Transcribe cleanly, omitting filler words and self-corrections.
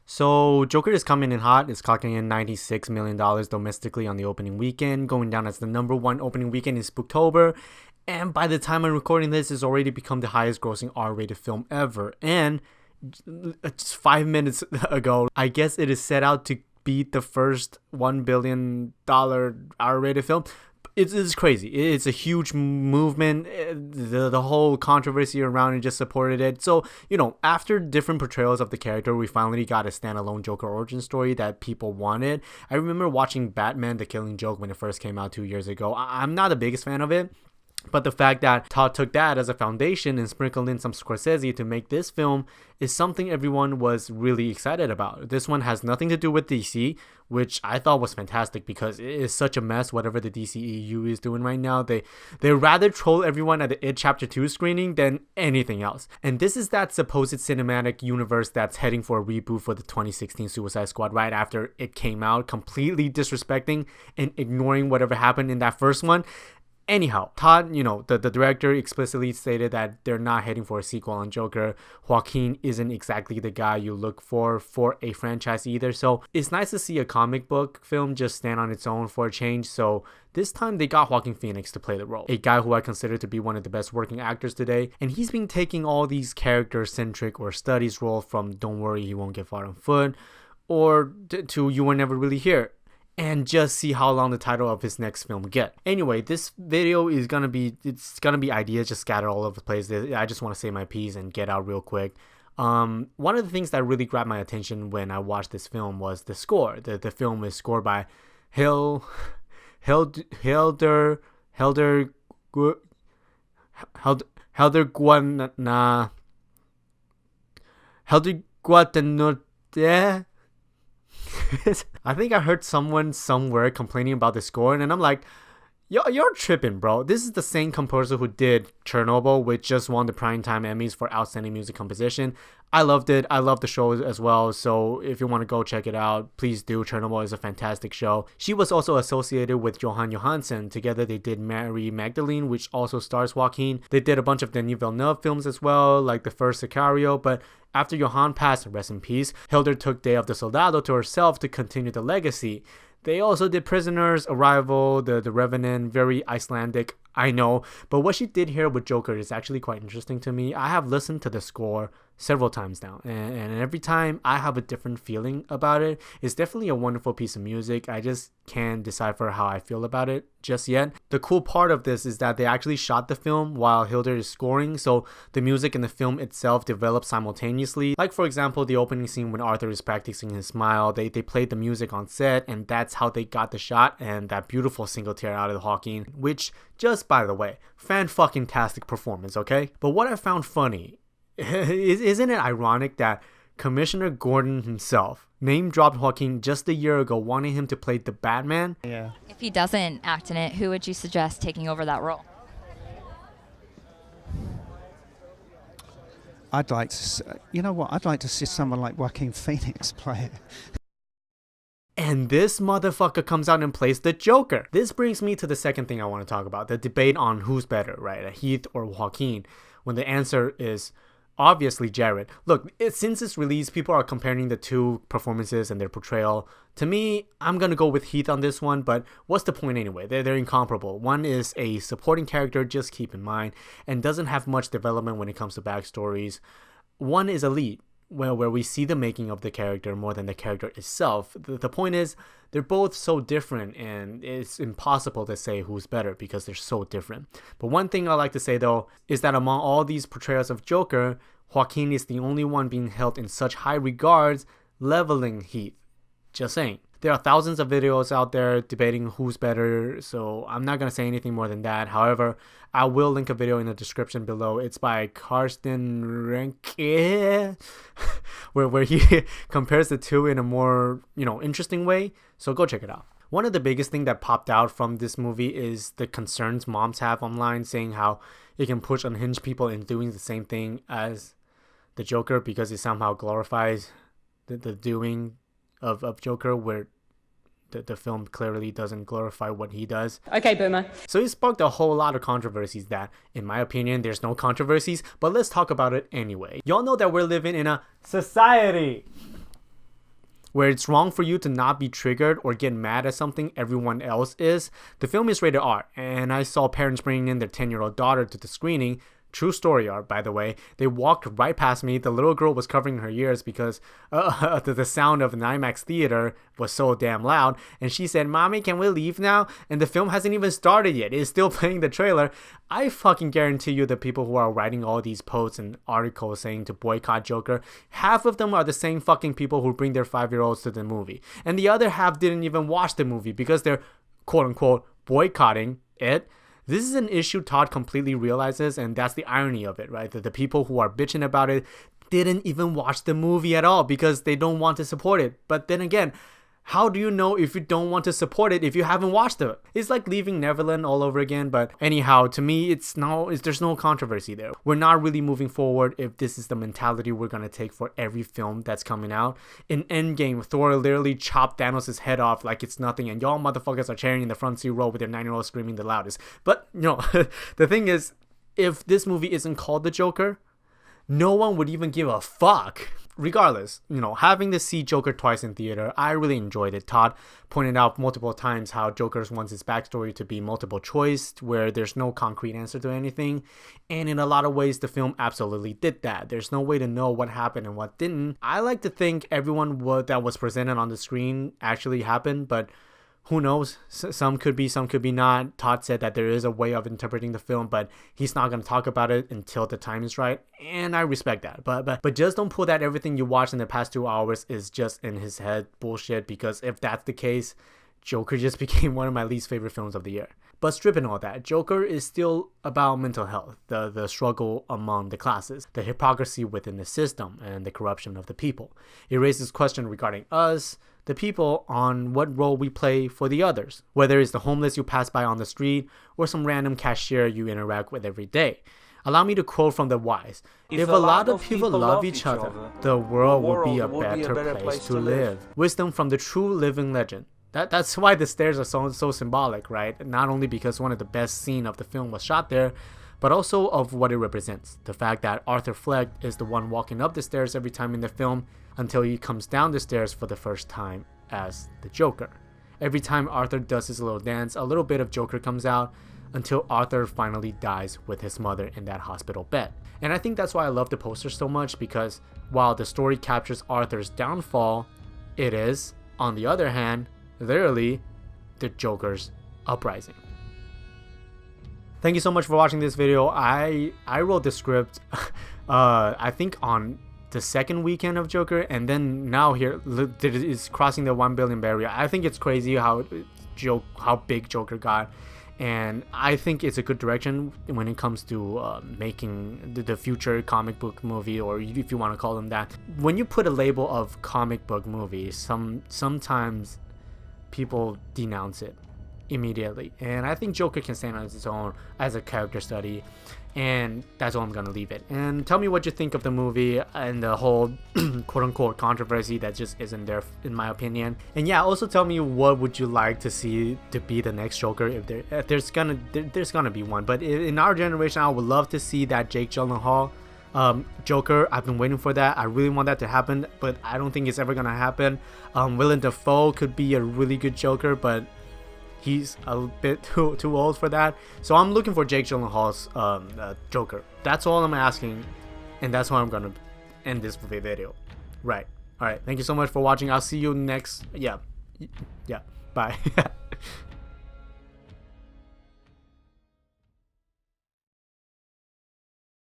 So Joker is coming in hot. It's clocking in $96 million domestically on the opening weekend, going down as the number one opening weekend in Spooktober. And by the time I'm recording this, it's already become the highest grossing R-rated film ever. And just 5 minutes ago, I guess it is set out to beat the first $1 billion R-rated film. It's crazy. It's a huge movement. The whole controversy around it just supported it. So, after different portrayals of the character, we finally got a standalone Joker origin story that people wanted. I remember watching Batman The Killing Joke when it first came out 2 years ago. I'm not the biggest fan of it. But the fact that Todd took that as a foundation and sprinkled in some Scorsese to make this film is something everyone was really excited about. This one has nothing to do with DC, which I thought was fantastic because it is such a mess, whatever the DCEU is doing right now. They rather troll everyone at the It Chapter 2 screening than anything else. And this is that supposed cinematic universe that's heading for a reboot for the 2016 Suicide Squad right after it came out, completely disrespecting and ignoring whatever happened in that first one. Anyhow, Todd, the director explicitly stated that they're not heading for a sequel on Joker. Joaquin isn't exactly the guy you look for a franchise either. So it's nice to see a comic book film just stand on its own for a change. So this time they got Joaquin Phoenix to play the role. A guy who I consider to be one of the best working actors today. And he's been taking all these character-centric or studies roles from Don't Worry, He Won't Get Far on Foot or to You Were Never Really Here. And just see how long the title of his next film get. Anyway, this video is gonna be ideas just scattered all over the place. I just want to say my piece and get out real quick. One of the things that really grabbed my attention when I watched this film was the score. The film is scored by Helder Guadagnotte. I think I heard someone somewhere complaining about the score, and I'm like, you're tripping, bro. This is the same composer who did Chernobyl, which just won the Primetime Emmys for Outstanding Music Composition. I loved it. I love the show as well. So if you want to go check it out, please do. Chernobyl is a fantastic show. She was also associated with Johan Johansson. Together they did Mary Magdalene, which also stars Joaquin. They did a bunch of Denis Villeneuve films as well, like the first Sicario. But after Johan passed, rest in peace, Hilder took Day of the Soldado to herself to continue the legacy. They also did Prisoners, Arrival, The Revenant, very Icelandic, I know. But what she did here with Joker is actually quite interesting to me. I have listened to the score several times now, and every time I have a different feeling about it. It's definitely a wonderful piece of music. I just can't decipher how I feel about it just yet. The cool part of this is that they actually shot the film while Hilder is scoring, so the music in the film itself develops simultaneously. Like for example, the opening scene when Arthur is practicing his smile, they played the music on set, and that's how they got the shot and that beautiful single tear out of the Joaquin, which, just by the way, fan-fucking-tastic performance, okay? But what I found funny, isn't it ironic that Commissioner Gordon himself name-dropped Joaquin just a year ago, wanting him to play the Batman? Yeah. If he doesn't act in it, who would you suggest taking over that role? I'd like to, I'd like to see someone like Joaquin Phoenix play it. And this motherfucker comes out and plays the Joker. This brings me to the second thing I want to talk about, the debate on who's better, right? Heath or Joaquin, when the answer is obviously Jared. Look, since its release, people are comparing the two performances and their portrayal. To me, I'm gonna go with Heath on this one, but what's the point anyway? They're incomparable. One is a supporting character, just keep in mind, and doesn't have much development when it comes to backstories. One is a lead, where we see the making of the character more than the character itself. The point is, they're both so different, and it's impossible to say who's better because they're so different. But one thing I like to say though is that among all these portrayals of Joker, Joaquin is the only one being held in such high regards, leveling Heath. Just saying. There are thousands of videos out there debating who's better, so I'm not going to say anything more than that. However, I will link a video in the description below. It's by Karsten Runquist, where he compares the two in a more, interesting way. So go check it out. One of the biggest things that popped out from this movie is the concerns moms have online, saying how it can push unhinged people in doing the same thing as the Joker because it somehow glorifies the doing of Joker, where the film clearly doesn't glorify what he does. Okay, boomer. So it sparked a whole lot of controversies that, in my opinion, there's no controversies, but let's talk about it anyway. Y'all know that we're living in a society. where it's wrong for you to not be triggered or get mad at something everyone else is. The film is rated R, and I saw parents bringing in their 10-year-old daughter to the screening. True story art, by the way. They walked right past me. The little girl was covering her ears because the sound of an IMAX theater was so damn loud. And she said, "Mommy, can we leave now?" And the film hasn't even started yet. It's still playing the trailer. I fucking guarantee you the people who are writing all these posts and articles saying to boycott Joker, half of them are the same fucking people who bring their 5-year-olds to the movie. And the other half didn't even watch the movie because they're quote unquote boycotting it. This is an issue Todd completely realizes, and that's the irony of it, right? That the people who are bitching about it didn't even watch the movie at all because they don't want to support it. But then again, how do you know if you don't want to support it if you haven't watched it? It's like leaving Neverland all over again. But anyhow, to me, there's no controversy there. We're not really moving forward if this is the mentality we're going to take for every film that's coming out. In Endgame, Thor literally chopped Thanos' head off like it's nothing, and y'all motherfuckers are cheering in the front seat row with their 9-year-old screaming the loudest. But, the thing is, if this movie isn't called The Joker, no one would even give a fuck. Regardless, having to see Joker twice in theater, I really enjoyed it. Todd pointed out multiple times how Joker wants his backstory to be multiple choice, where there's no concrete answer to anything. And in a lot of ways, the film absolutely did that. There's no way to know what happened and what didn't. I like to think everyone that was presented on the screen actually happened, but who knows? Some could be, some could be not. Todd said that there is a way of interpreting the film, but he's not going to talk about it until the time is right, and I respect that. But just don't pull that everything you watched in the past 2 hours is just in his head bullshit, because if that's the case, Joker just became one of my least favorite films of the year. But stripping all that, Joker is still about mental health, the struggle among the classes, the hypocrisy within the system, and the corruption of the people. It raises questions regarding us, the people, on what role we play for the others, whether it's the homeless you pass by on the street or some random cashier you interact with every day. Allow me to quote from the wise: if a lot of people love each other, the world would be a better place to live. Wisdom from the true living legend. That's why the stairs are so symbolic, right? Not only because one of the best scenes of the film was shot there, but also of what it represents. The fact that Arthur Fleck is the one walking up the stairs every time in the film until he comes down the stairs for the first time as the Joker. Every time Arthur does his little dance, a little bit of Joker comes out until Arthur finally dies with his mother in that hospital bed. And I think that's why I love the poster so much, because while the story captures Arthur's downfall, it is, on the other hand, literally the Joker's uprising. Thank you so much for watching this video. I wrote the script I think on the second weekend of Joker, and then now here it is crossing the 1 billion barrier. I think it's crazy how big Joker got, and I think it's a good direction when it comes to making the future comic book movie, or if you want to call them that. When you put a label of comic book movie, sometimes people denounce it immediately, and I think Joker can stand on its own as a character study, and that's all I'm gonna leave it. And tell me what you think of the movie and the whole quote-unquote controversy that just isn't there, in my opinion. And yeah, also tell me what would you like to see to be the next Joker, if there's gonna be one. But in our generation, I would love to see that Jake Gyllenhaal Joker. I've been waiting for that. I really want that to happen, but I don't think it's ever gonna happen. Willem Dafoe could be a really good Joker, but he's a bit too old for that. So I'm looking for Jake Gyllenhaal's Joker. That's all I'm asking, and that's why I'm gonna end this video. Right. All right. Thank you so much for watching. I'll see you next. Yeah. Bye.